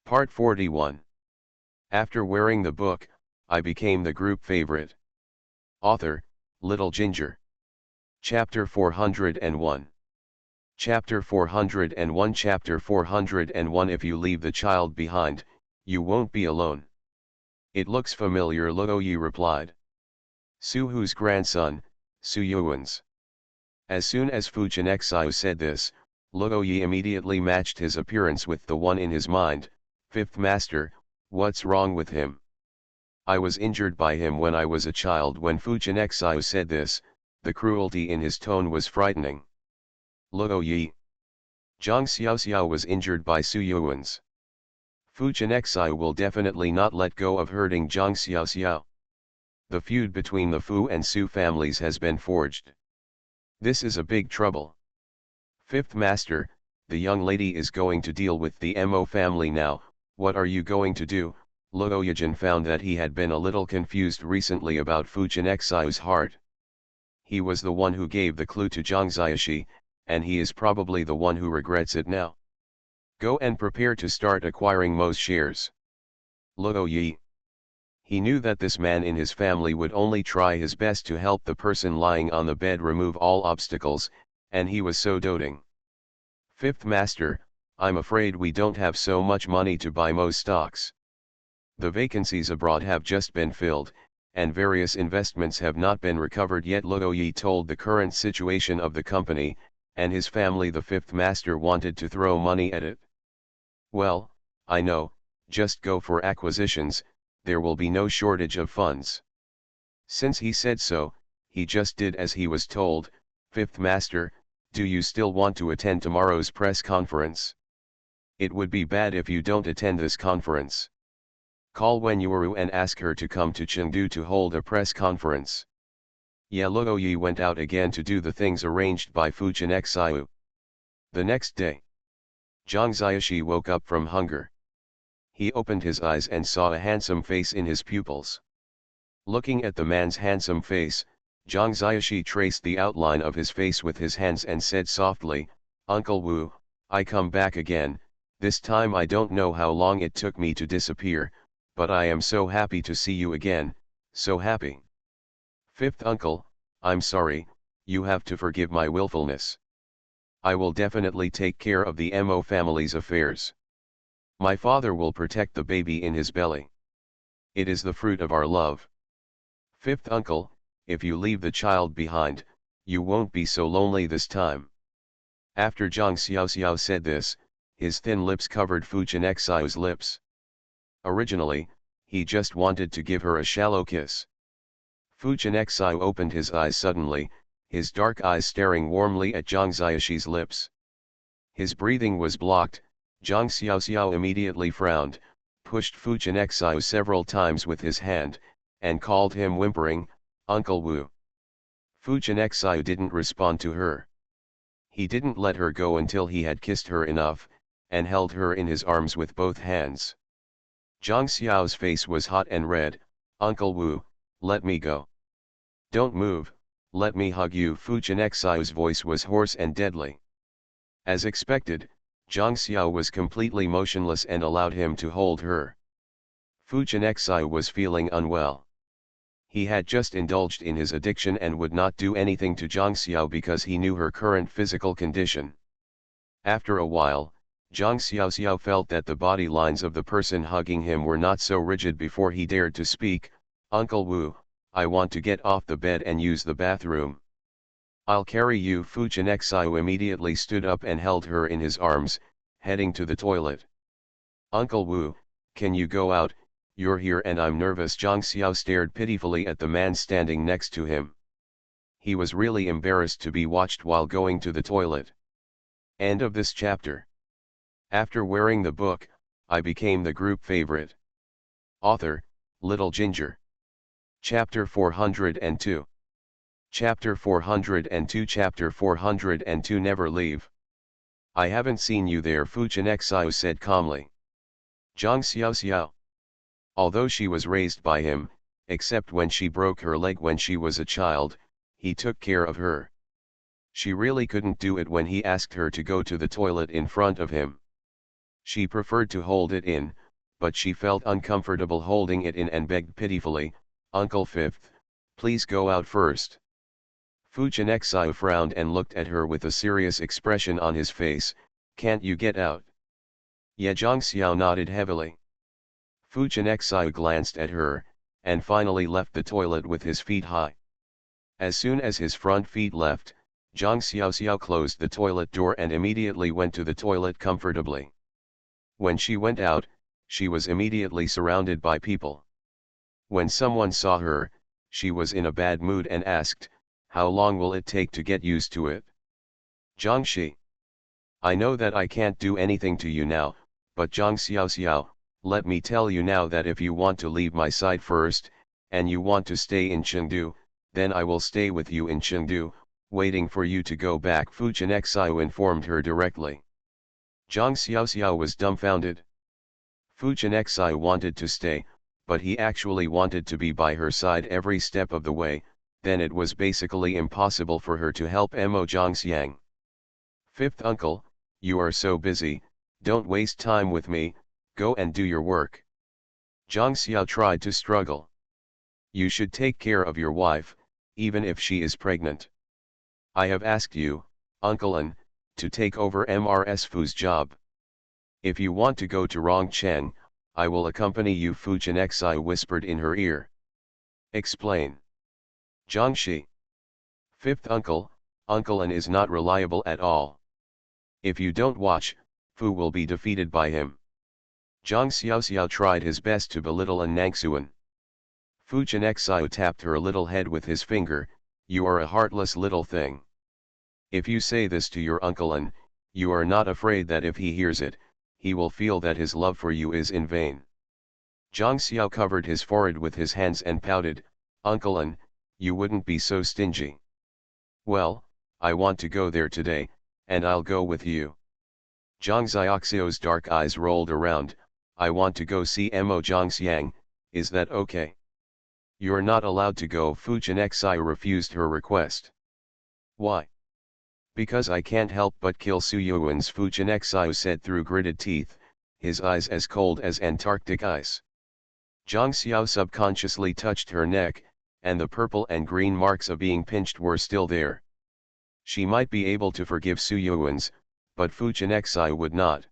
Part 41. After wearing the book, I became the group favorite. Author, Little Ginger. Chapter 401. Chapter 401 Chapter 401 If you leave the child behind, you won't be alone. It looks familiar, Luo Yi replied. Su Hu's grandson, Su Yuan's. As soon as Fu Jianxiu said this, Luo Yi immediately matched his appearance with the one in his mind. Fifth Master, what's wrong with him? I was injured by him when I was a child. When Fu Jianxiu said this, the cruelty in his tone was frightening. Luo Yi. Zhang Xiaoxiao was injured by Su Yuan's. Fu Jianxiu will definitely not let go of hurting Zhang Xiaoxiao. The feud between the Fu and Su families has been forged. This is a big trouble. Fifth Master, the young lady is going to deal with the Mo family now. What are you going to do? Luo Yijin found that he had been a little confused recently about Fu Jianxiu's heart. He was the one who gave the clue to Zhang Xiaoxi, and he is probably the one who regrets it now. Go and prepare to start acquiring Mo's shares. Luo Yi. He knew that this man in his family would only try his best to help the person lying on the bed remove all obstacles, and he was so doting. Fifth Master, I'm afraid we don't have so much money to buy Mo's stocks. The vacancies abroad have just been filled, and various investments have not been recovered yet. Luo Yi told the current situation of the company, and his family. The Fifth Master wanted to throw money at it. Well, I know, just go for acquisitions, there will be no shortage of funds. Since he said so, he just did as he was told. Fifth Master, do you still want to attend tomorrow's press conference? It would be bad if you don't attend this conference. Call Wen Yuru and ask her to come to Chengdu to hold a press conference. Yeah. Luo Yi went out again to do the things arranged by Fu Jianxiu. The next day, Zhang Xiaoxi woke up from hunger. He opened his eyes and saw a handsome face in his pupils. Looking at the man's handsome face, Zhang Xiaoxi traced the outline of his face with his hands and said softly, Uncle Wu, I come back again. This time I don't know how long it took me to disappear, but I am so happy to see you again, so happy. Fifth uncle, I'm sorry, you have to forgive my willfulness. I will definitely take care of the Mo family's affairs. My father will protect the baby in his belly. It is the fruit of our love. Fifth uncle, if you leave the child behind, you won't be so lonely this time. After Zhang Xiaoxiao said this, his thin lips covered Fu Jianxiu's lips. Originally, he just wanted to give her a shallow kiss. Fu Jianxiu opened his eyes suddenly, his dark eyes staring warmly at Zhang Xiaoxi's lips. His breathing was blocked. Zhang Xiaoxiao immediately frowned, pushed Fu Jianxiu several times with his hand, and called him whimpering, Uncle Wu. Fu Jianxiu didn't respond to her. He didn't let her go until he had kissed her enough, and held her in his arms with both hands. Zhang Xiao's face was hot and red. Uncle Wu, let me go. Don't move, let me hug you. Fu Jianxiu's voice was hoarse and deadly. As expected, Zhang Xiao was completely motionless and allowed him to hold her. Fu Jianxiu was feeling unwell. He had just indulged in his addiction and would not do anything to Zhang Xiao because he knew her current physical condition. After a while, Zhang Xiaoxiao felt that the body lines of the person hugging him were not so rigid before he dared to speak, Uncle Wu, I want to get off the bed and use the bathroom. I'll carry you. Fu Jianxiu immediately stood up and held her in his arms, heading to the toilet. Uncle Wu, can you go out? You're here and I'm nervous. Zhang Xiao stared pitifully at the man standing next to him. He was really embarrassed to be watched while going to the toilet. End of this chapter. After wearing the book, I became the group favorite. Author, Little Ginger. Chapter 402. Chapter 402 Chapter 402 Never leave. I haven't seen you there, Fu Jianxiu said calmly. Zhang Xiaoxiao. Although she was raised by him, except when she broke her leg when she was a child, he took care of her. She really couldn't do it when he asked her to go to the toilet in front of him. She preferred to hold it in, but she felt uncomfortable holding it in and begged pitifully, "Uncle Fifth, please go out first." Fujianexai frowned and looked at her with a serious expression on his face. "Can't you get out?" Ye Zhangxiao nodded heavily. Fujianexai glanced at her, and finally left the toilet with his feet high. As soon as his front feet left, Zhang Xiaoxiao closed the toilet door and immediately went to the toilet comfortably. When she went out, she was immediately surrounded by people. When someone saw her, she was in a bad mood and asked, "How long will it take to get used to it?" "Zhang Shi, I know that I can't do anything to you now, but Zhang Xiaoxiao, let me tell you now that if you want to leave my side first, and you want to stay in Chengdu, then I will stay with you in Chengdu, waiting for you to go back," Fu Chenxiao informed her directly. Zhang Xiaoxiao was dumbfounded. Fu Chenxiao wanted to stay, but he actually wanted to be by her side every step of the way, then it was basically impossible for her to help Mo Zhangxiang. "Fifth uncle, you are so busy, don't waste time with me, go and do your work." Zhang Xiao tried to struggle. "You should take care of your wife, even if she is pregnant. I have asked you, Uncle An, to take over Mrs. Fu's job. If you want to go to Rongcheng, I will accompany you," Fu Chenxi whispered in her ear. "Explain." "Zhang Shi. Fifth uncle, Uncle An is not reliable at all. If you don't watch, Fu will be defeated by him." Zhang Xiaoxiao tried his best to belittle An Nangxuan. Fu Chenxiao tapped her little head with his finger. "You are a heartless little thing. If you say this to your Uncle An, you are not afraid that if he hears it, he will feel that his love for you is in vain." Zhang Xiao covered his forehead with his hands and pouted, "Uncle An, you wouldn't be so stingy." "Well, I want to go there today, and I'll go with you." Zhang Xiaoxiao's dark eyes rolled around. "I want to go see Mo Zhangxiang, is that okay?" "You're not allowed to go," Fu Chenxi refused her request. "Why?" "Because I can't help but kill Su Yuan's," Fu Chenxi said through gritted teeth, his eyes as cold as Antarctic ice. Zhang Xiao subconsciously touched her neck, and the purple and green marks of being pinched were still there. She might be able to forgive Su Yuan's, but Fu Chenxi would not.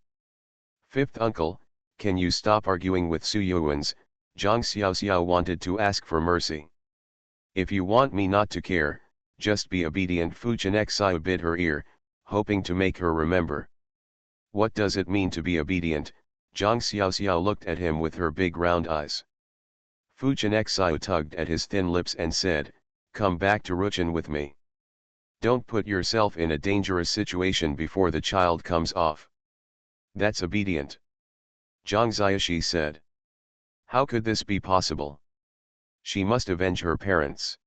"Fifth uncle, can you stop arguing with Su Yuan's?" Zhang Xiaoxiao wanted to ask for mercy. "If you want me not to care, just be obedient," Fu Chenxi bit her ear, hoping to make her remember. "What does it mean to be obedient?" Zhang Xiaoxiao looked at him with her big round eyes. Fu Chenxi tugged at his thin lips and said, "Come back to Ruchen with me. Don't put yourself in a dangerous situation before the child comes off." "That's obedient," Zhang Xiaoxi said. "How could this be possible? She must avenge her parents.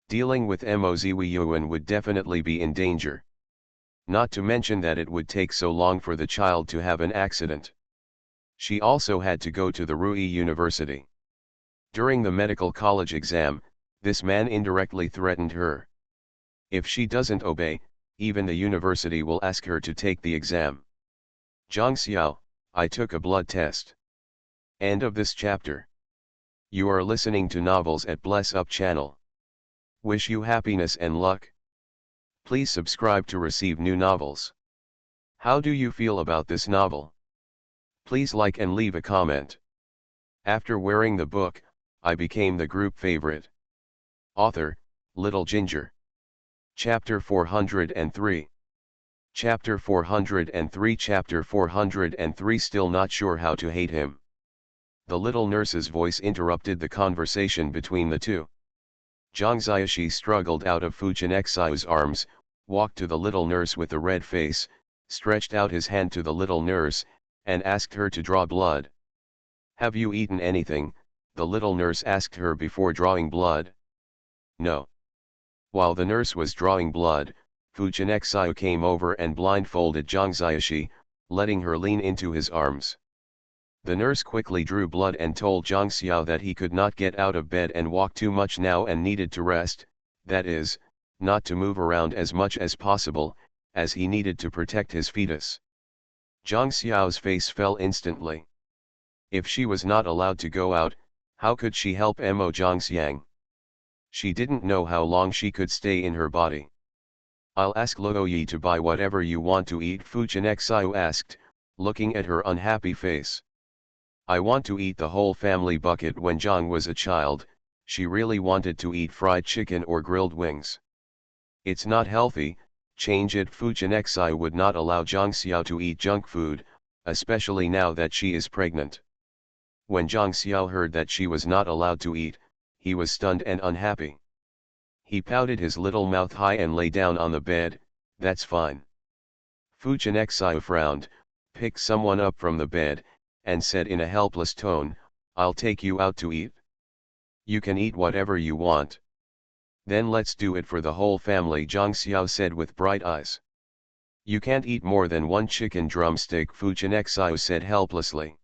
Dealing with Mo Ziyuan would definitely be in danger. Not to mention that it would take so long for the child to have an accident. She also had to go to the Rui University. During the medical college exam, this man indirectly threatened her. If she doesn't obey, even the university will ask her to take the exam." "Zhang Xiao, I took a blood test." End of this chapter. You are listening to Novels at Bless Up channel. Wish you happiness and luck. Please subscribe to receive new novels. How do you feel about this novel? Please like and leave a comment. After wearing the book, I became the group favorite. Author, Little Ginger. Chapter 403. Chapter 403. Chapter 403. Still not sure how to hate him. The little nurse's voice interrupted the conversation between the two. Zhang Xiaoxi struggled out of Fu Chenxiao's arms, walked to the little nurse with the red face, stretched out his hand to the little nurse, and asked her to draw blood. "Have you eaten anything?" the little nurse asked her before drawing blood. "No." While the nurse was drawing blood, Fu Chenxiao came over and blindfolded Zhang Xiaoxi, letting her lean into his arms. The nurse quickly drew blood and told Zhang Xiao that he could not get out of bed and walk too much now and needed to rest, that is, not to move around as much as possible, as he needed to protect his fetus. Zhang Xiao's face fell instantly. If she was not allowed to go out, how could she help Mo Zhangxiang? She didn't know how long she could stay in her body. I'll ask Luo Yi to buy whatever you want to eat, Fu Chenxiao asked, looking at her unhappy face. I want to eat the whole family bucket. When Zhang was a child, she really wanted to eat fried chicken or grilled wings. It's not healthy, change it. Fu Chenxiao would not allow Zhang Xiao to eat junk food, especially now that she is pregnant. When Zhang Xiao heard that she was not allowed to eat, he was stunned and unhappy. He pouted his little mouth high and lay down on the bed. That's fine. Fu Chenxiao frowned, picked someone up from the bed, and said in a helpless tone, I'll take you out to eat. You can eat whatever you want. Then let's do it for the whole family, Zhang Xiao said with bright eyes. You can't eat more than one chicken drumstick, Fu Chenxiao said helplessly.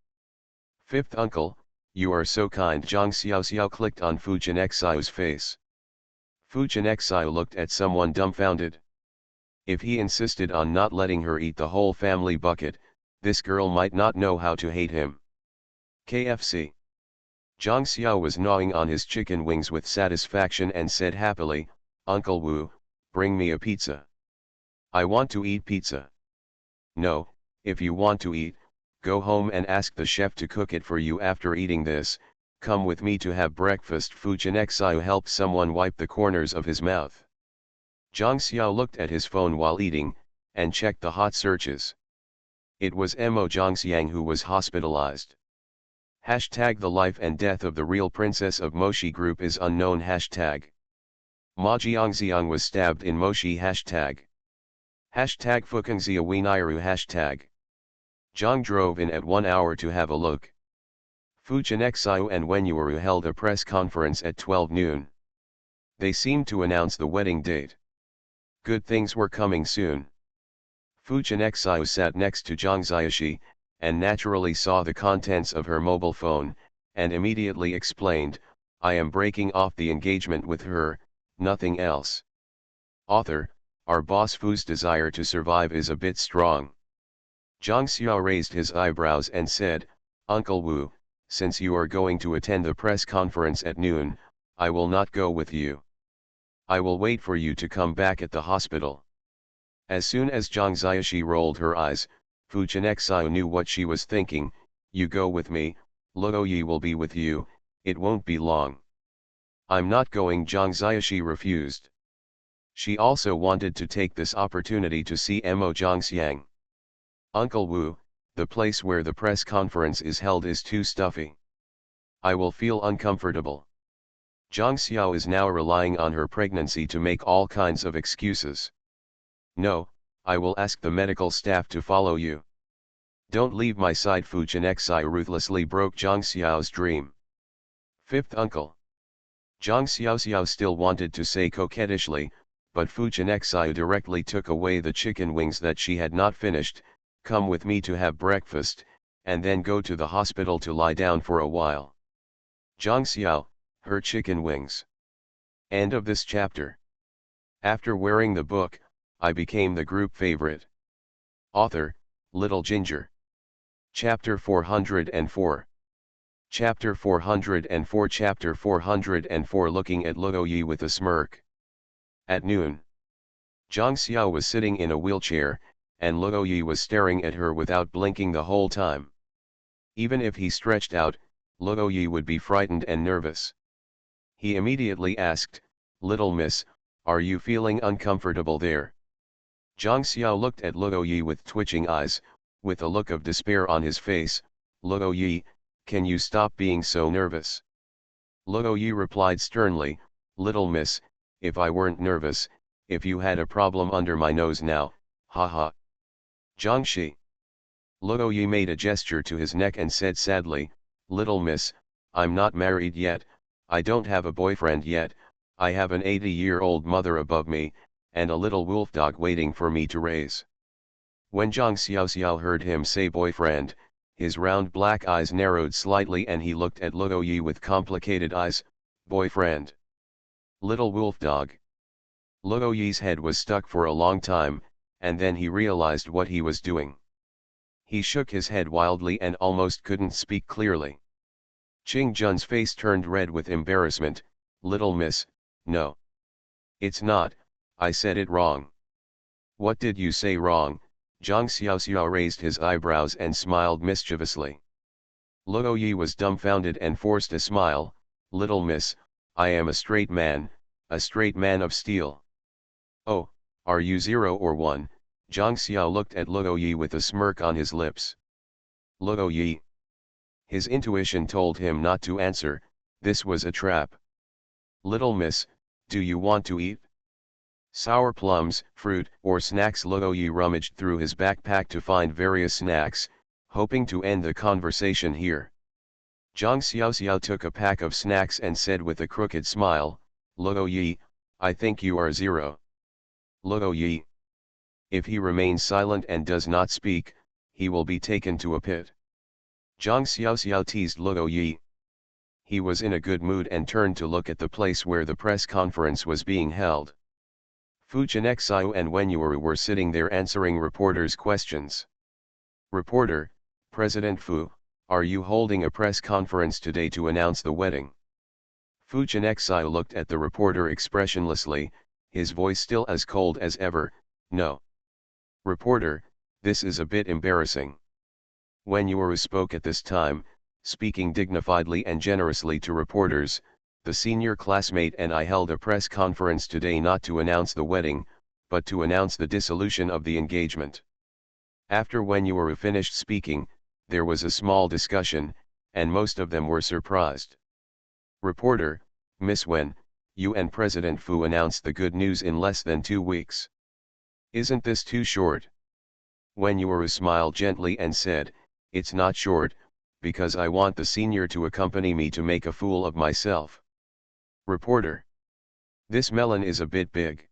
Fifth uncle, you are so kind. Zhang Xiao clicked on Fu Chenxiao's face. Fu Chenxiao looked at someone dumbfounded. If he insisted on not letting her eat the whole family bucket, this girl might not know how to hate him. KFC. Zhang Xiao was gnawing on his chicken wings with satisfaction and said happily, Uncle Wu, bring me a pizza. I want to eat pizza. No, if you want to eat, go home and ask the chef to cook it for you. After eating this, come with me to have breakfast. Fu Chenxiao helped someone wipe the corners of his mouth. Zhang Xiao looked at his phone while eating, and checked the hot searches. It was Mo Zhangxiang who was hospitalized. Hashtag the life and death of the real princess of Moshi group is unknown. Hashtag Ma Jiangxiang was stabbed in Moshi. Hashtag Fukangxia Winiru. Hashtag Zhang drove in at 1 hour to have a look. Fu Chenxiao and Wenyuru held a press conference at 12 noon. They seemed to announce the wedding date. Good things were coming soon. Fu Chenxiao sat next to Zhang Xiaoxi, and naturally saw the contents of her mobile phone, and immediately explained, I am breaking off the engagement with her, nothing else. Author, our boss Fu's desire to survive is a bit strong. Zhang Xiao raised his eyebrows and said, Uncle Wu, since you are going to attend the press conference at noon, I will not go with you. I will wait for you to come back at the hospital. As soon as Zhang Xiaoxi rolled her eyes, Fu Chenxiao knew what she was thinking, you go with me, Luo Yi will be with you, it won't be long. I'm not going, Zhang Xiaoxi refused. She also wanted to take this opportunity to see Mo Zhangxiang. Uncle Wu, the place where the press conference is held is too stuffy. I will feel uncomfortable. Zhang Xiao is now relying on her pregnancy to make all kinds of excuses. No, I will ask the medical staff to follow you. Don't leave my side. Fu Chenxiao ruthlessly broke Zhang Xiao's dream. Fifth uncle. Zhang Xiao still wanted to say coquettishly, but Fu Chenxiao directly took away the chicken wings that she had not finished. Come with me to have breakfast, and then go to the hospital to lie down for a while. Zhang Xiao, her chicken wings. End of this chapter. After wearing the book, I became the group favorite. Author, Little Ginger. Chapter 404. Chapter 404. Chapter 404. Looking at Luo Yi with a smirk. At noon, Zhang Xiao was sitting in a wheelchair, and Luo Yi was staring at her without blinking the whole time. Even if he stretched out, Luo Yi would be frightened and nervous. He immediately asked, Little miss, are you feeling uncomfortable there? Zhang Xiao looked at Luo Yi with twitching eyes, with a look of despair on his face. Luo Yi, can you stop being so nervous? Luo Yi replied sternly, Little miss, if I weren't nervous, if you had a problem under my nose now, haha. Zhang Shi. Luo Yi made a gesture to his neck and said sadly, Little miss, I'm not married yet, I don't have a boyfriend yet, I have an 80-year-old mother above me, and a little wolf dog waiting for me to raise. When Zhang Xiao heard him say boyfriend, his round black eyes narrowed slightly and he looked at Luo Yi with complicated eyes, boyfriend. Little wolf dog. Luo Yi's head was stuck for a long time, and then he realized what he was doing. He shook his head wildly and almost couldn't speak clearly. Ching Jun's face turned red with embarrassment. "Little miss, no. It's not, I said it wrong." "What did you say wrong?" Zhang Xiaoxiao raised his eyebrows and smiled mischievously. Luo Yi was dumbfounded and forced a smile. "Little miss, I am a straight man of steel." "Oh, are you 0 or 1? Zhang Xiao looked at Luo Yi with a smirk on his lips. Luo Yi. His intuition told him not to answer. This was a trap. "Little miss, do you want to eat sour plums, fruit, or snacks?" Luo Yi rummaged through his backpack to find various snacks, hoping to end the conversation here. Zhang Xiaoxiao took a pack of snacks and said with a crooked smile, "Luo Yi, I think you are 0. Luo Yi. If he remains silent and does not speak, he will be taken to a pit." Zhang Xiaoxiao teased Luo Yi. He was in a good mood and turned to look at the place where the press conference was being held. Fu Chenxiu and Wen Yuru were sitting there answering reporters' questions. "Reporter, President Fu, are you holding a press conference today to announce the wedding?" Fu Chenxiu looked at the reporter expressionlessly, his voice still as cold as ever. "No. Reporter, this is a bit embarrassing." Wen Yuru spoke at this time, speaking dignifiedly and generously to reporters. "The senior classmate and I held a press conference today not to announce the wedding, but to announce the dissolution of the engagement." After Wen Yuru finished speaking, there was a small discussion, and most of them were surprised. "Reporter, Miss Wen, you and President Fu announced the good news in less than 2 weeks. Isn't this too short?" Wen Yuru smiled gently and said, "It's not short, because I want the senior to accompany me to make a fool of myself." Reporter. This melon is a bit big.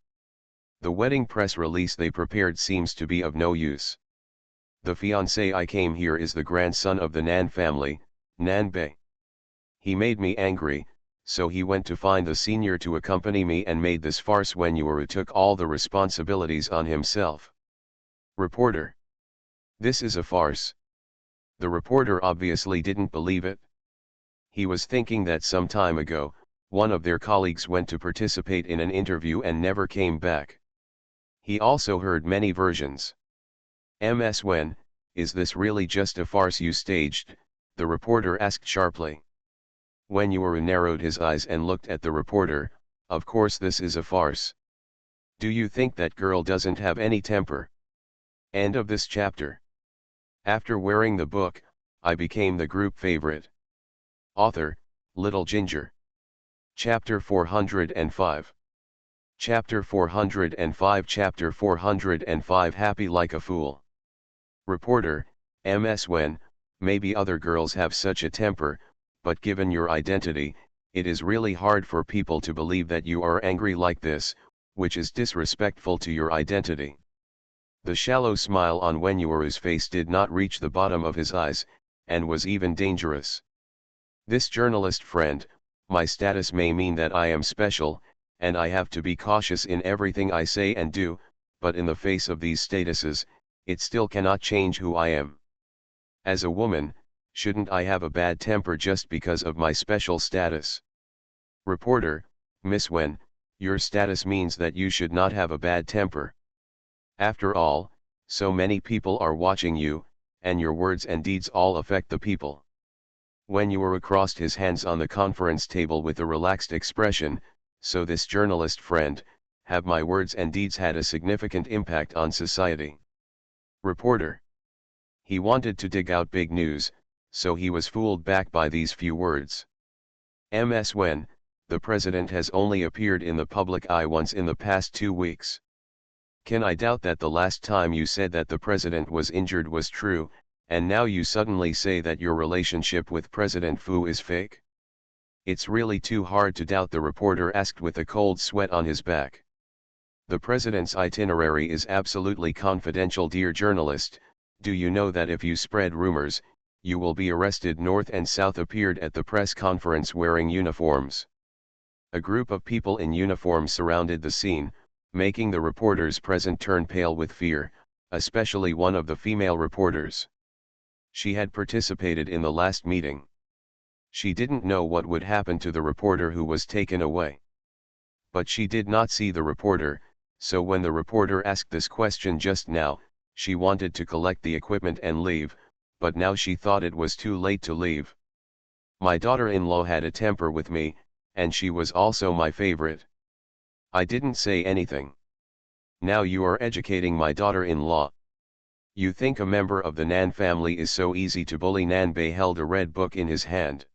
The wedding press release they prepared seems to be of no use. The fiancé I came here is the grandson of the Nan family, Nan Bei. He made me angry, so he went to find the senior to accompany me and made this farce. Wen Yuru took all the responsibilities on himself. Reporter. This is a farce. The reporter obviously didn't believe it. He was thinking that some time ago, one of their colleagues went to participate in an interview and never came back. He also heard many versions. "Ms. Wen, is this really just a farce you staged?" the reporter asked sharply. Wen Yuru narrowed his eyes and looked at the reporter. "Of course this is a farce. Do you think that girl doesn't have any temper?" End of this chapter. After wearing the book, I became the group favorite. Author, Little Ginger. Chapter 405. Chapter 405. Chapter 405. Happy like a fool. Reporter, Ms. Wen, maybe other girls have such a temper, but given your identity, it is really hard for people to believe that you are angry like this, which is disrespectful to your identity. The shallow smile on Wen Yuru's face did not reach the bottom of his eyes, and was even dangerous. "This journalist friend, my status may mean that I am special, and I have to be cautious in everything I say and do, but in the face of these statuses, it still cannot change who I am. As a woman, shouldn't I have a bad temper just because of my special status?" Reporter, Miss Wen, your status means that you should not have a bad temper. After all, so many people are watching you, and your words and deeds all affect the people. Wen Yuru crossed his hands on the conference table with a relaxed expression. "So this journalist friend, have my words and deeds had a significant impact on society?" Reporter. He wanted to dig out big news, so he was fooled back by these few words. Ms. Wen, the president has only appeared in the public eye once in the past 2 weeks. Can I doubt that the last time you said that the president was injured was true, and now you suddenly say that your relationship with President Fu is fake? It's really too hard to doubt, the reporter asked with a cold sweat on his back. The president's itinerary is absolutely confidential, dear journalist. Do you know that if you spread rumors, you will be arrested? North and South appeared at the press conference wearing uniforms. A group of people in uniforms surrounded the scene, making the reporters present turn pale with fear, especially one of the female reporters. She had participated in the last meeting. She didn't know what would happen to the reporter who was taken away. But she did not see the reporter, so when the reporter asked this question just now, she wanted to collect the equipment and leave, but now she thought it was too late to leave. My daughter-in-law had a temper with me, and she was also my favorite. I didn't say anything. Now you are educating my daughter-in-law. You think a member of the Nan family is so easy to bully? Nanbei held a red book in his hand.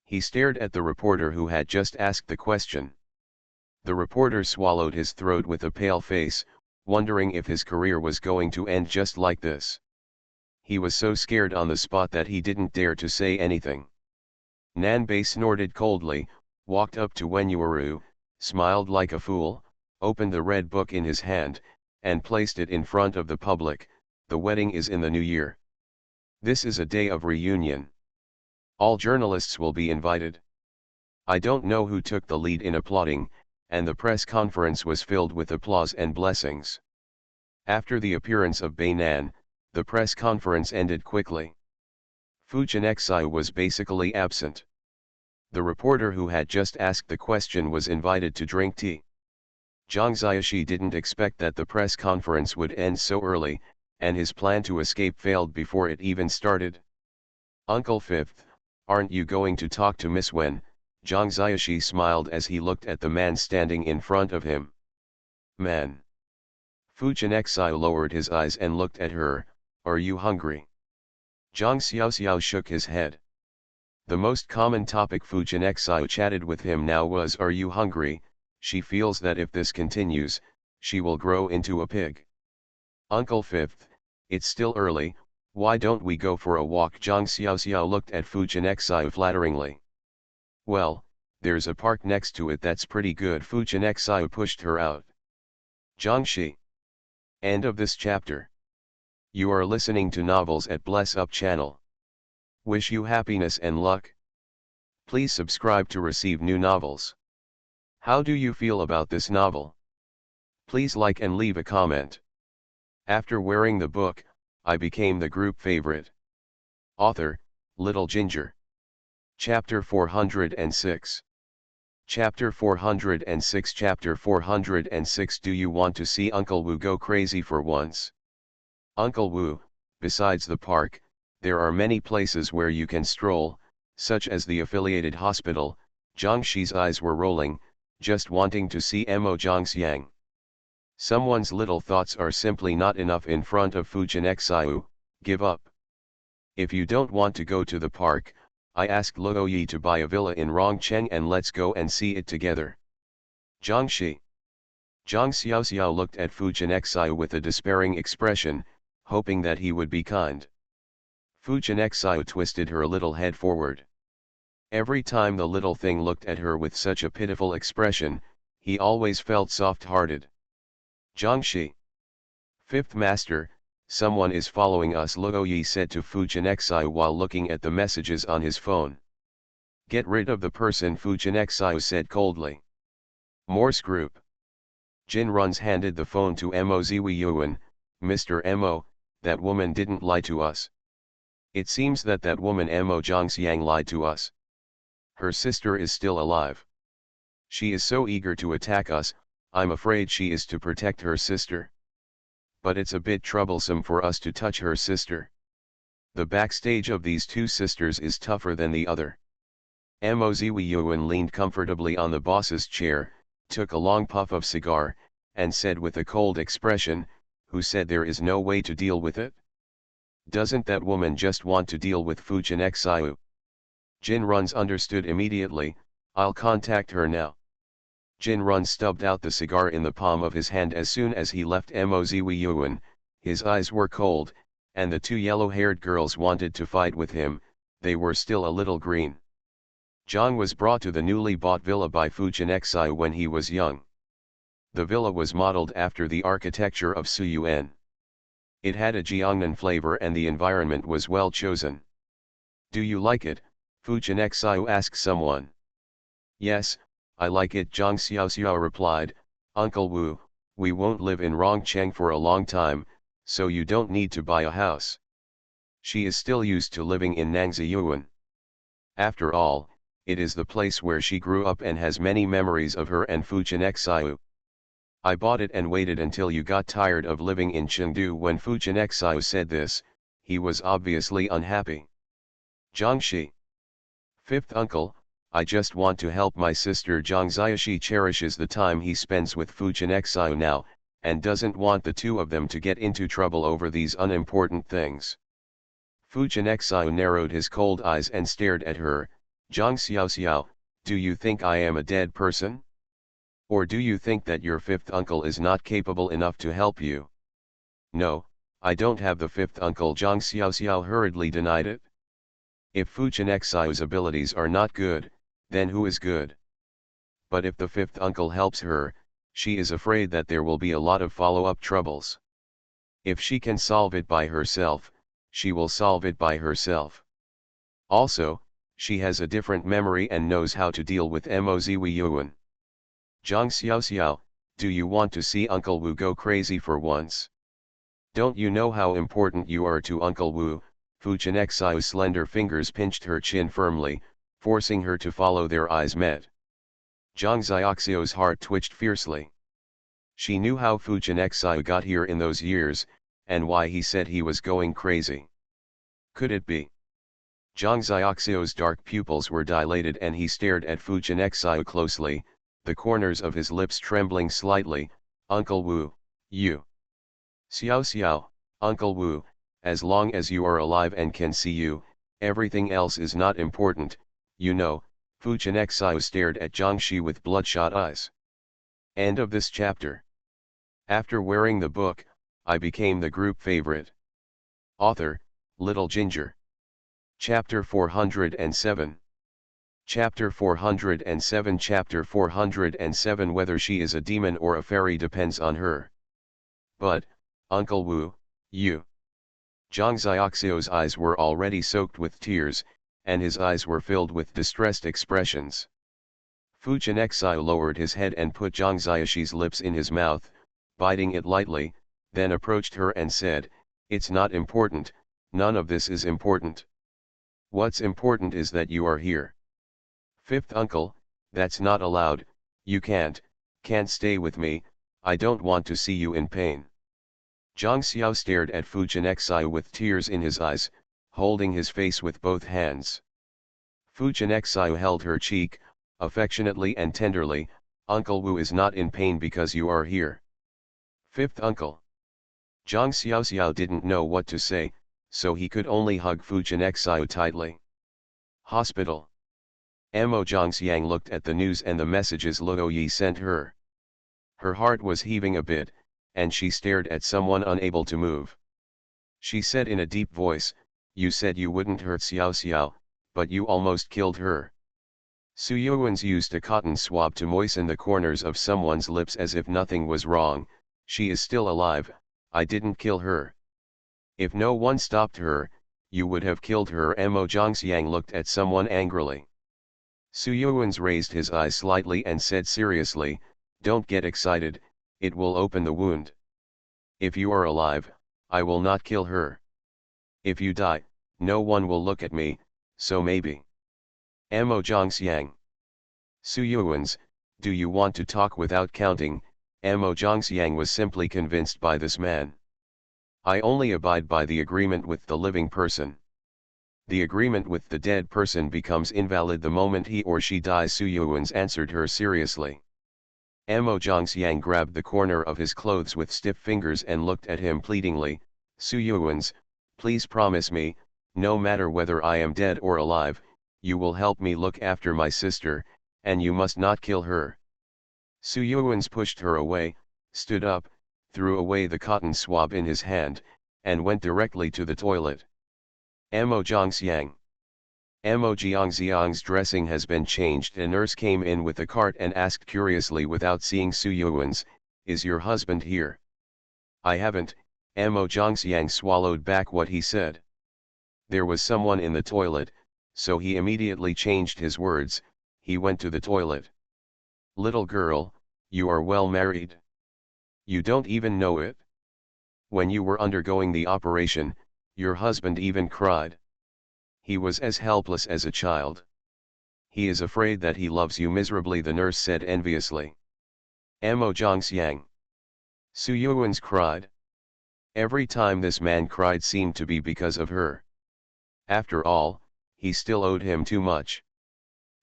He stared at the reporter who had just asked the question. The reporter swallowed his throat with a pale face, wondering if his career was going to end just like this. He was so scared on the spot that he didn't dare to say anything. Nanbei snorted coldly, walked up to Wenyuaru, smiled like a fool, opened the red book in his hand, and placed it in front of the public. The wedding is in the new year. This is a day of reunion. All journalists will be invited. I don't know who took the lead in applauding, and the press conference was filled with applause and blessings. After the appearance of Beinan, the press conference ended quickly. Fu Chenexai was basically absent. The reporter who had just asked the question was invited to drink tea. Zhang Xiaoshi didn't expect that the press conference would end so early, and his plan to escape failed before it even started. Uncle Fifth, aren't you going to talk to Miss Wen? Zhang Xiaoshi smiled as he looked at the man standing in front of him. Man. Fu Chenexai lowered his eyes and looked at her. Are you hungry? Zhang Xiaoxiao shook his head. The most common topic Fu Chenexai chatted with him now was, are you hungry? She feels that if this continues, she will grow into a pig. Uncle Fifth, it's still early, why don't we go for a walk? Zhang Xiaoxiao looked at Fu Chenexai flatteringly. Well, there's a park next to it that's pretty good. Fu Chenexai pushed her out. Zhangxi. End of this chapter. You are listening to Novels at Bless Up channel. Wish you happiness and luck. Please subscribe to receive new novels. How do you feel about this novel? Please like and leave a comment. After wearing the book, I became the group favorite. Author, Little Ginger. Chapter 406. Chapter 406. Chapter 406. Do you want to see Uncle Wu go crazy for once? Uncle Wu, besides the park, there are many places where you can stroll, such as the affiliated hospital. Zhangxi's eyes were rolling, just wanting to see Mo Zhangxiang. Someone's little thoughts are simply not enough in front of Fu Chenexai. Give up. If you don't want to go to the park, I asked Luo Yi to buy a villa in Rongcheng and let's go and see it together. Zhangxi. Zhang Xiaoxiao looked at Fu Chenexai with a despairing expression, hoping that he would be kind. Fu Chenexai twisted her little head forward. Every time the little thing looked at her with such a pitiful expression, he always felt soft-hearted. Zhangxi. Fifth Master, someone is following us, Luo Yi said to Fu Chenexai while looking at the messages on his phone. Get rid of the person, Fu Chenexai said coldly. Morse Group. Jin Runs handed the phone to Mo Ziwiyuan. Mr. Mo, that woman didn't lie to us. It seems that woman Mo Zhangxiang lied to us. Her sister is still alive. She is so eager to attack us, I'm afraid she is to protect her sister. But it's a bit troublesome for us to touch her sister. The backstage of these two sisters is tougher than the other. Mo Ziwiyuan leaned comfortably on the boss's chair, took a long puff of cigar, and said with a cold expression, who said there is no way to deal with it? Doesn't that woman just want to deal with Fu Chenexai? Jin Runs understood immediately. I'll contact her now. Jin Run stubbed out the cigar in the palm of his hand as soon as he left Mo Ziwiyuan. His eyes were cold, and the two yellow-haired girls wanted to fight with him. They were still a little green. Zhang was brought to the newly bought villa by Fu Chenexai when he was young. The villa was modeled after the architecture of Suyuan. It had a Jiangnan flavor and the environment was well chosen. Do you like it? Fu Chenexai asked someone. Yes, I like it, Zhang Xiaoxiao replied. Uncle Wu, we won't live in Rongcheng for a long time, so you don't need to buy a house. She is still used to living in Nangziyuan. After all, it is the place where she grew up and has many memories of her and Fujinexiu. I bought it and waited until you got tired of living in Chengdu. When Fujinexiu said this, he was obviously unhappy. Jiangxi. Fifth uncle, I just want to help my sister Jiangxia. She cherishes the time he spends with Fujinexiu now, and doesn't want the two of them to get into trouble over these unimportant things. Fujinexiu narrowed his cold eyes and stared at her. Jiang Xiaoxiao, do you think I am a dead person? Or do you think that your fifth uncle is not capable enough to help you? No, I don't have the fifth uncle. Jiang Xiaoxiao hurriedly denied it. If Fujinexiu's abilities are not good, then who is good? But if the fifth uncle helps her, she is afraid that there will be a lot of follow-up troubles. If she can solve it by herself, she will solve it by herself. Also, she has a different memory and knows how to deal with Mozwi Yuan. Jiang Xiaoxiao, do you want to see Uncle Wu go crazy for once? Don't you know how important you are to Uncle Wu? Fujinexiu's slender fingers pinched her chin firmly, forcing her to follow. Their eyes met. Jiang Xiaoxiao's heart twitched fiercely. She knew how Fujinexiu got here in those years, and why he said he was going crazy. Could it be? Jiang Xiaoxiao's dark pupils were dilated and he stared at Fujinexiu closely, the corners of his lips trembling slightly. Uncle Wu, you. Xiao Xiao, Uncle Wu, as long as you are alive and can see you, everything else is not important, you know. Fujinexiu stared at Jiangxi with bloodshot eyes. End of this chapter. After wearing the book, I became the group favorite. Author, Little Ginger. Chapter 407. Chapter 407. Chapter 407. Whether she is a demon or a fairy depends on her. But, Uncle Wu, you. Jiang Xiaoxiao's eyes were already soaked with tears, and his eyes were filled with distressed expressions. Fujinexiu lowered his head and put Jiang Xiaoxi's lips in his mouth, biting it lightly, then approached her and said, "It's not important, none of this is important. What's important is that you are here. Fifth uncle, that's not allowed, you can't stay with me, I don't want to see you in pain." Jiang Xiao stared at Fujinexiu with tears in his eyes, holding his face with both hands. Fujinexiu held her cheek, affectionately and tenderly. "Uncle Wu is not in pain because you are here. Fifth uncle." Jiang Xiaoxiao didn't know what to say, so he could only hug Fujinexiu tightly. Hospital. Mo Zhangxiang looked at the news and the messages Luo Yi sent her. Her heart was heaving a bit, and she stared at someone unable to move. She said in a deep voice, "You said you wouldn't hurt Xiao Xiao, but you almost killed her." Su Yuan's used a cotton swab to moisten the corners of someone's lips as if nothing was wrong. "She is still alive, I didn't kill her. If no one stopped her, you would have killed her." Mo Zhangxiang looked at someone angrily. Su Yuan's raised his eyes slightly and said seriously, "Don't get excited, it will open the wound. If you are alive, I will not kill her. If you die, no one will look at me, so maybe." Mo Zhangxiang. Su Yuan's, "Do you want to talk without counting?" Mo Zhangxiang was simply convinced by this man. "I only abide by the agreement with the living person. The agreement with the dead person becomes invalid the moment he or she dies." Su Yuan's answered her seriously. Mo Zhangxiang grabbed the corner of his clothes with stiff fingers and looked at him pleadingly. "Su Yuan's, please promise me, no matter whether I am dead or alive, you will help me look after my sister, and you must not kill her." Su Yuan's pushed her away, stood up, threw away the cotton swab in his hand, and went directly to the toilet. Mo Zhangxiang. Mo Jiangxiang's dressing has been changed. A nurse came in with a cart and asked curiously without seeing Su Yuan's, "Is your husband here?" "I haven't." Mo Zhangxiang swallowed back what he said. There was someone in the toilet, so he immediately changed his words. He went to the toilet. "Little girl, you are well married. You don't even know it. When you were undergoing the operation, Your husband even cried. He was as helpless as a child. He is afraid that he loves you miserably, the nurse said enviously. Mo Zhangxiang. Su Yuan's cried. Every time this man cried seemed to be because of her. After all, he still owed him too much.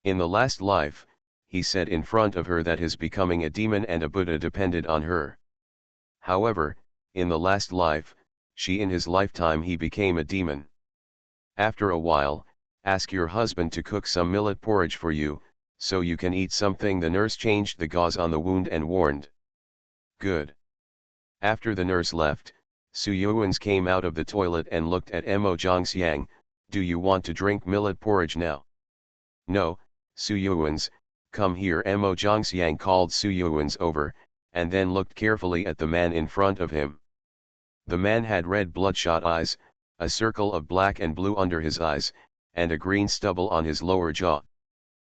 In the last life, he said in front of her that his becoming a demon and a Buddha depended on her. However, in the last life, in his lifetime he became a demon. After a while, ask your husband to cook some millet porridge for you, so you can eat something. The nurse changed the gauze on the wound and warned. Good. After the nurse left, Su Yuans came out of the toilet and looked at Mo Zhangxiang. Do you want to drink millet porridge now? No, Su Yuans, come here. Mo Zhangxiang called Su Yuans over, and then looked carefully at the man in front of him. The man had red bloodshot eyes, a circle of black and blue under his eyes, and a green stubble on his lower jaw.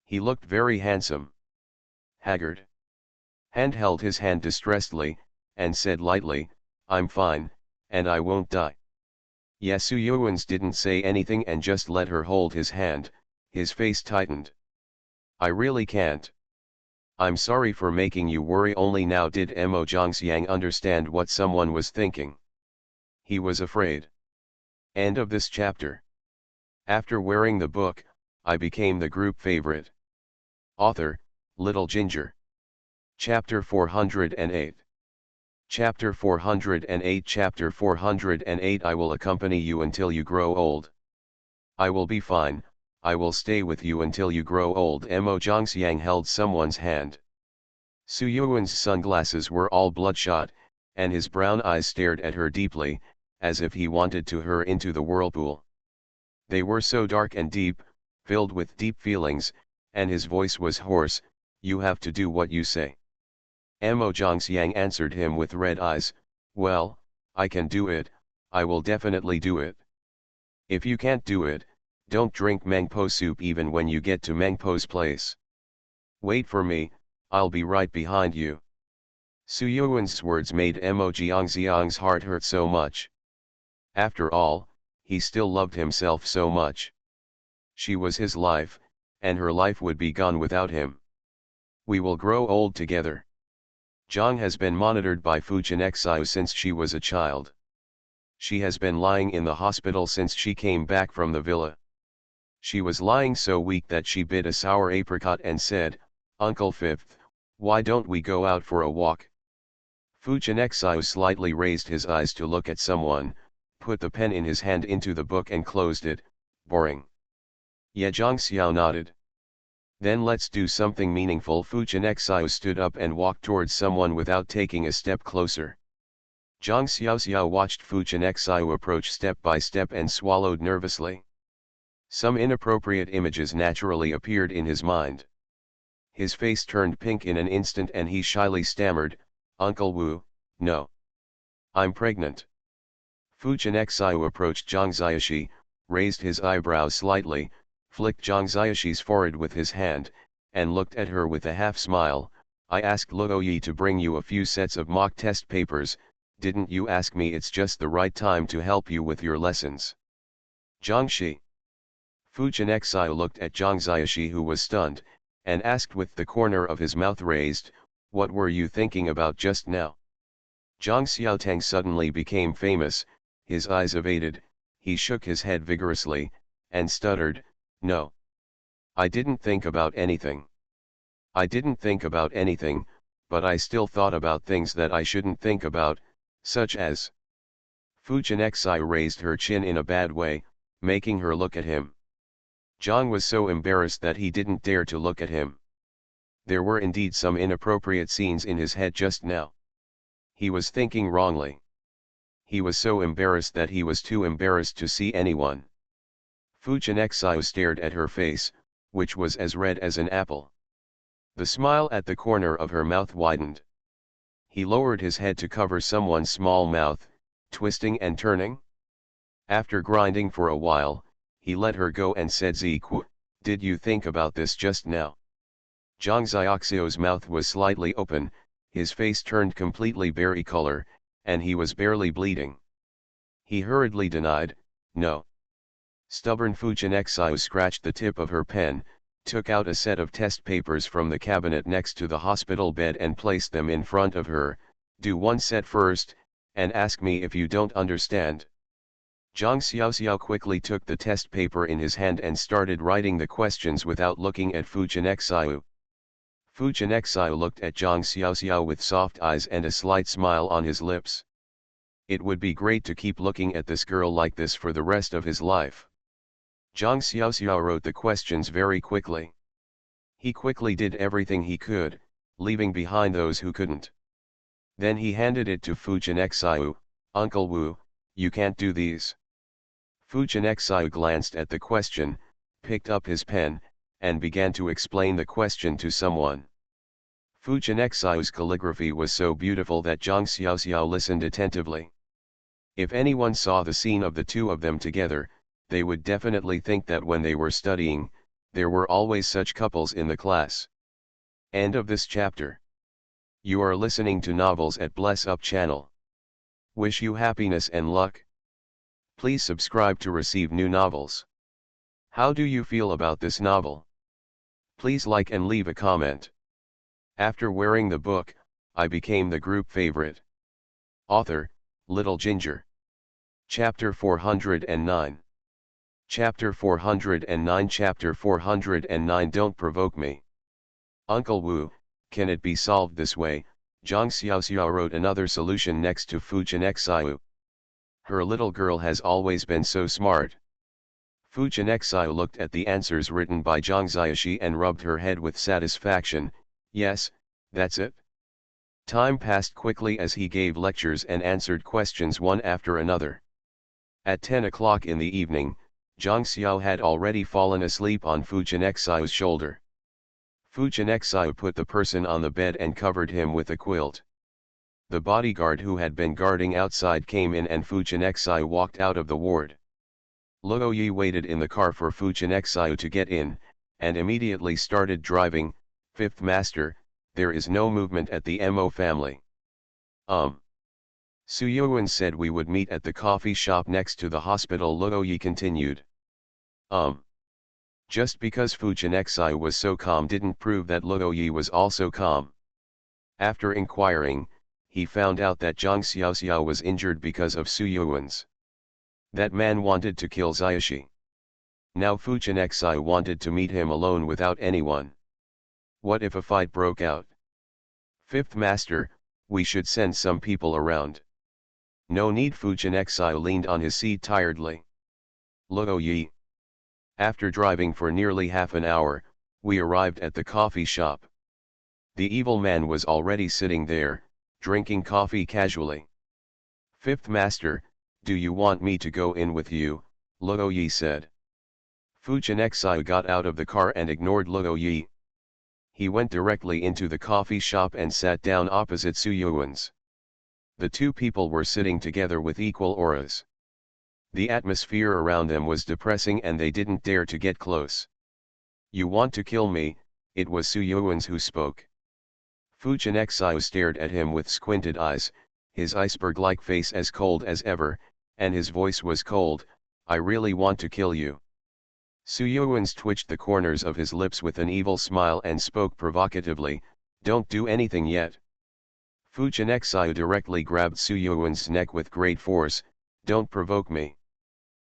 He looked very handsome. Haggard. Hand held his hand distressedly, and said lightly, I'm fine, and I won't die. Yes, Su Yuans didn't say anything and just let her hold his hand. His face tightened. I really can't. I'm sorry for making you worry. Only now did Mo Zhangxiang understand what someone was thinking. He was afraid. End of this chapter. After wearing the book, I became the group favorite. Author, Little Ginger. Chapter 408. Chapter 408. Chapter 408. I will accompany you until you grow old. I will be fine, I will stay with you until you grow old. Mo Zhangxiang held someone's hand. Su Yuan's sunglasses were all bloodshot, and his brown eyes stared at her deeply, as if he wanted to her into the whirlpool. They were so dark and deep, filled with deep feelings, and his voice was hoarse. You have to do what you say. Mo Zhangxiang answered him with red eyes, well, I can do it, I will definitely do it. If you can't do it, don't drink Mangpo soup even when you get to Mangpo's place. Wait for me, I'll be right behind you. Su Yuan's words made Mo Zhangxiang's heart hurt so much. After all, he still loved himself so much. She was his life, and her life would be gone without him. We will grow old together. Zhang has been monitored by Fu Jianxiu since she was a child. She has been lying in the hospital since she came back from the villa. She was lying so weak that she bit a sour apricot and said, Uncle Fifth, why don't we go out for a walk? Fu Jianxiu slightly raised his eyes to look at someone, put the pen in his hand into the book and closed it. Boring. Ye Zhangxiu nodded. Then let's do something meaningful. Fu Jianxiu stood up and walked towards someone without taking a step closer. Zhang Xiaoxiao watched Fu Jianxiu approach step by step and swallowed nervously. Some inappropriate images naturally appeared in his mind. His face turned pink in an instant and he shyly stammered, Uncle Wu, no. I'm pregnant. Fu Jianxiu approached Zhang Xiaoxi, raised his eyebrows slightly, flicked Zhang Xiaoxi's forehead with his hand, and looked at her with a half-smile. I asked Luo Yi to bring you a few sets of mock test papers, didn't you ask me? It's just the right time to help you with your lessons. Zhang Shi. Fu Jianxiu looked at Zhang Xiaoxi, who was stunned, and asked with the corner of his mouth raised, what were you thinking about just now? Zhang Xiaotang suddenly became famous, his eyes evaded, he shook his head vigorously, and stuttered, no. I didn't think about anything. I didn't think about anything, but I still thought about things that I shouldn't think about, such as. Fu Jianxiu raised her chin in a bad way, making her look at him. Zhang was so embarrassed that he didn't dare to look at him. There were indeed some inappropriate scenes in his head just now. He was thinking wrongly. He was so embarrassed that he was too embarrassed to see anyone. Fu Jianxiu stared at her face, which was as red as an apple. The smile at the corner of her mouth widened. He lowered his head to cover someone's small mouth, twisting and turning. After grinding for a while, he let her go and said, Ziku, did you think about this just now? Zhang Xiaoxiu's mouth was slightly open, his face turned completely berry color, and he was barely bleeding. He hurriedly denied, no. Stubborn Fujinexiu scratched the tip of her pen, took out a set of test papers from the cabinet next to the hospital bed and placed them in front of her. Do one set first, and ask me if you don't understand. Zhang Xiaoxiao quickly took the test paper in his hand and started writing the questions without looking at Fujinexiu. Fujinexiu looked at Zhang Xiaoxiao with soft eyes and a slight smile on his lips. It would be great to keep looking at this girl like this for the rest of his life. Zhang Xiaoxiao wrote the questions very quickly. He quickly did everything he could, leaving behind those who couldn't. Then he handed it to Fujinexiu. Uncle Wu, you can't do these. Fujinexiu glanced at the question, picked up his pen, and began to explain the question to someone. Fujinexiu's calligraphy was so beautiful that Zhang Xiaoxiao listened attentively. If anyone saw the scene of the two of them together, they would definitely think that when they were studying, there were always such couples in the class. End of this chapter. You are listening to Novels at Bless Up channel. Wish you happiness and luck. Please subscribe to receive new novels. How do you feel about this novel? Please like and leave a comment. After wearing the book, I became the group favorite. Author, Little Ginger. Chapter 409. Chapter 409. Chapter 409. Don't provoke me. Uncle Wu, can it be solved this way? Zhang Xiaoxiao wrote another solution next to Fujinexiu. Her little girl has always been so smart. Fujinexiu looked at the answers written by Zhang Xiaoxi and rubbed her head with satisfaction. Yes, that's it. Time passed quickly as he gave lectures and answered questions one after another. At 10 o'clock in the evening, Zhang Xiao had already fallen asleep on Fujinexiu's shoulder. Fujinexiu put the person on the bed and covered him with a quilt. The bodyguard who had been guarding outside came in and Fujinexiu walked out of the ward. Luo Yi waited in the car for Fujinexiu to get in, and immediately started driving. Fifth Master, there is no movement at the Mo family. Su Yuan said we would meet at the coffee shop next to the hospital. Luo Yi continued. Just because Fujinexiu was so calm didn't prove that Luo Yi was also calm. After inquiring, he found out that Zhang Xiaoxiao was injured because of Su Yuan's. That man wanted to kill Xiaoxi. Now Fujinexiu wanted to meet him alone without anyone. What if a fight broke out? Fifth Master, we should send some people around. No need. Fujinexiu leaned on his seat tiredly. Luo Yi. After driving for nearly half an hour, we arrived at the coffee shop. The evil man was already sitting there, drinking coffee casually. Fifth Master, do you want me to go in with you? Luo Yi said. Fujinexiu got out of the car and ignored Luo Yi. He went directly into the coffee shop and sat down opposite Su Yuan's. The two people were sitting together with equal auras. The atmosphere around them was depressing and they didn't dare to get close. You want to kill me? It was Su Yuan's who spoke. Fujinexiu stared at him with squinted eyes, his iceberg-like face as cold as ever, and his voice was cold. I really want to kill you. Su Yuan's twitched the corners of his lips with an evil smile and spoke provocatively, don't do anything yet. Fujinexiu directly grabbed Su Yuan's neck with great force, don't provoke me.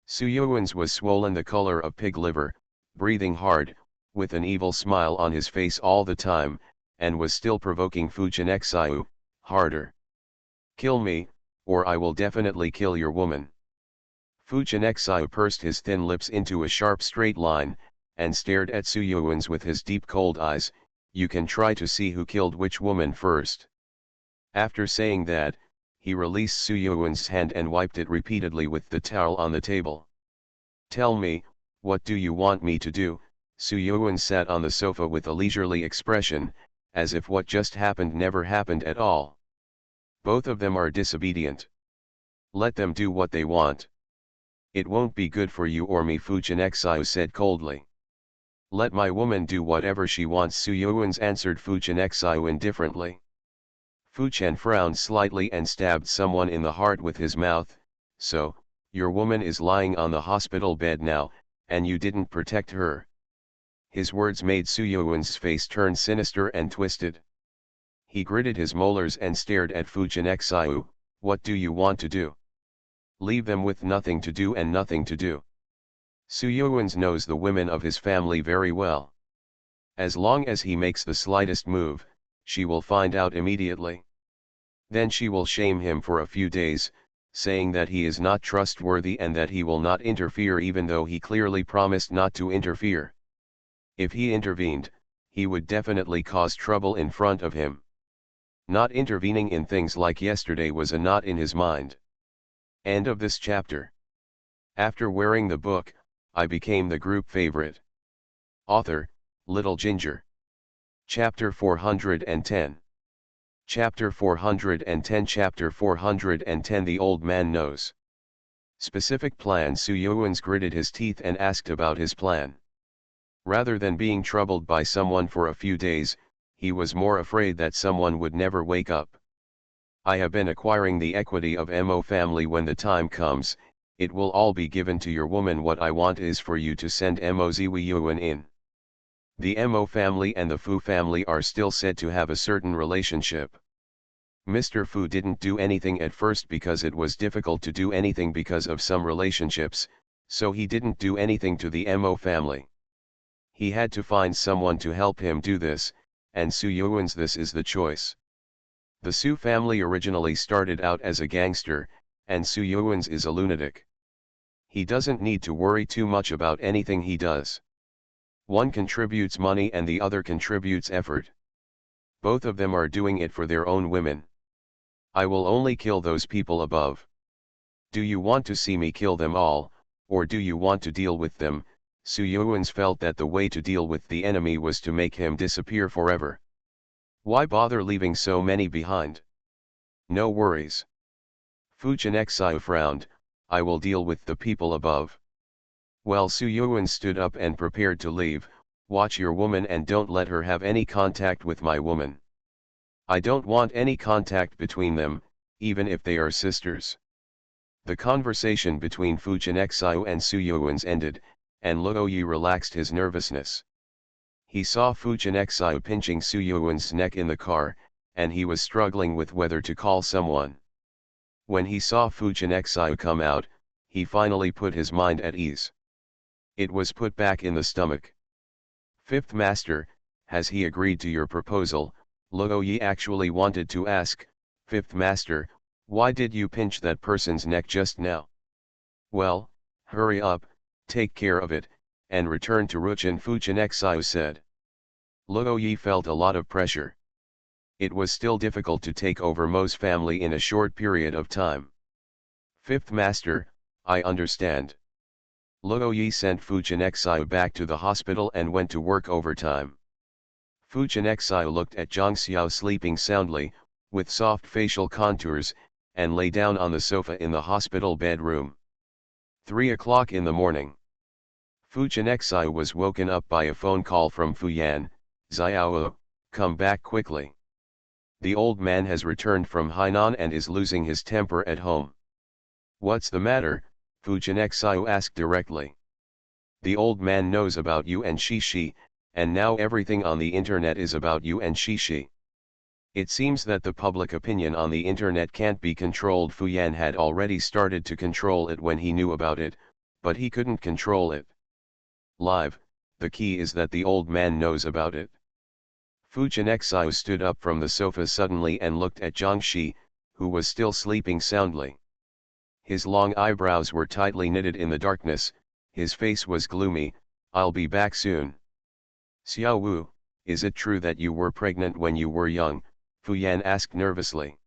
Su Yuan's was swollen the color of pig liver, breathing hard, with an evil smile on his face all the time, and was still provoking Fujinexiu, harder. Kill me, or I will definitely kill your woman. Fujinexiu pursed his thin lips into a sharp straight line, and stared at Su Yuan's with his deep cold eyes. You can try to see who killed which woman first. After saying that, he released Su Yuan's hand and wiped it repeatedly with the towel on the table. Tell me, what do you want me to do? Su Yuan sat on the sofa with a leisurely expression, as if what just happened never happened at all. Both of them are disobedient. Let them do what they want. It won't be good for you or me, Fujinexiu said coldly. Let my woman do whatever she wants, Su Yuan's answered Fujinexiu indifferently. Fu Chen frowned slightly and stabbed someone in the heart with his mouth. So, Your woman is lying on the hospital bed now, and you didn't protect her. His words made Su Yuan's face turn sinister and twisted. He gritted his molars and stared at Fu Jianxiu. What do you want to do? Leave them with nothing to do and nothing to do. Su Yuan knows the women of his family very well. As long as he makes the slightest move, she will find out immediately. Then she will shame him for a few days, saying that he is not trustworthy and that he will not interfere even though he clearly promised not to interfere. If he intervened, he would definitely cause trouble in front of him. Not intervening in things like yesterday was a knot in his mind. End of this chapter. After wearing the book, I became the group favorite. Author, Little Ginger. Chapter 410. Chapter 410 Chapter 410 The Old Man Knows. Specific plan. Su Yuan's gritted his teeth and asked about his plan. Rather than being troubled by someone for a few days, he was more afraid that someone would never wake up. I have been acquiring the equity of Mo family. When the time comes, it will all be given to your woman. What I want is for you to send Mo Ziwi Yuan in. The Mo family and the Fu family are still said to have a certain relationship. Mr. Fu didn't do anything at first because it was difficult to do anything because of some relationships, so he didn't do anything to the Mo family. He had to find someone to help him do this, and Su Yuan's this is the choice. The Su family originally started out as a gangster, and Su Yuan's is a lunatic. He doesn't need to worry too much about anything he does. One contributes money and the other contributes effort. Both of them are doing it for their own women. I will only kill those people above. Do you want to see me kill them all, or do you want to deal with them? Su Yuan's felt that the way to deal with the enemy was to make him disappear forever. Why bother leaving so many behind? No worries. Fu Jianxiu frowned. I will deal with the people above. Well, Su Yuan stood up and prepared to leave. Watch your woman and don't let her have any contact with my woman. I don't want any contact between them, even if they are sisters. The conversation between Fu Jianxiu and Su Yuan's ended, and Luo Yi relaxed his nervousness. He saw Fu Jianxiu pinching Su Yuan's neck in the car, and he was struggling with whether to call someone. When he saw Fu Jianxiu come out, he finally put his mind at ease. It was put back in the stomach. Fifth Master, has he agreed to your proposal? Luo Yi actually wanted to ask, Fifth Master, why did you pinch that person's neck just now? Well, hurry up, take care of it, and return to Ruchin. Fu Jianxiu said. Luo Yi felt a lot of pressure. It was still difficult to take over Mo's family in a short period of time. Fifth Master, I understand. Luo Yi sent Fu Jianxiu back to the hospital and went to work overtime. Fu Jianxiu looked at Zhang Xiao sleeping soundly, with soft facial contours, and lay down on the sofa in the hospital bedroom. 3 o'clock in the morning. Fu Jianxiu was woken up by a phone call from Fu Yan. Xiao, come back quickly. The old man has returned from Hainan and is losing his temper at home. What's the matter? Fu Jianxiu asked directly. The old man knows about you and Shishi, and now everything on the internet is about you and Shishi. It seems that the public opinion on the internet can't be controlled. Fu Yan had already started to control it when he knew about it, but he couldn't control it live. The key is that the old man knows about it. Fu Jianxiu stood up from the sofa suddenly and looked at Zhang Shi, who was still sleeping soundly. His long eyebrows were tightly knitted in the darkness, his face was gloomy. I'll be back soon. Xiao Wu, is it true that you were pregnant when you were young? Fu Yan asked nervously.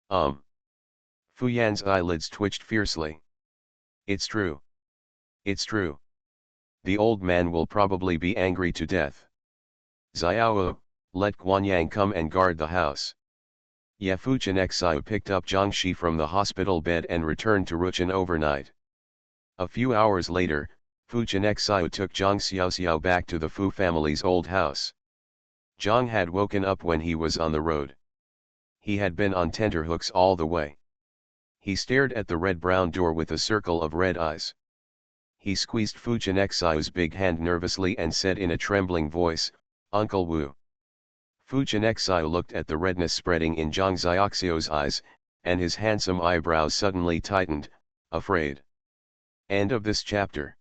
Fu Yan's eyelids twitched fiercely. It's true. It's true. The old man will probably be angry to death. Xiao, let Guanyang come and guard the house. Yeah. Fu Jianxiu picked up Zhang Shi from the hospital bed and returned to Ruchin overnight. A few hours later, Fu Jianxiu took Zhang Xiaoxiao back to the Fu family's old house. Zhang had woken up when he was on the road. He had been on tenterhooks all the way. He stared at the red-brown door with a circle of red eyes. He squeezed Fu Chenxiao's big hand nervously and said in a trembling voice, "Uncle Wu." Fu Chenxiao looked at the redness spreading in Zhang Xiaoxiu's eyes, and his handsome eyebrows suddenly tightened, afraid. End of this chapter.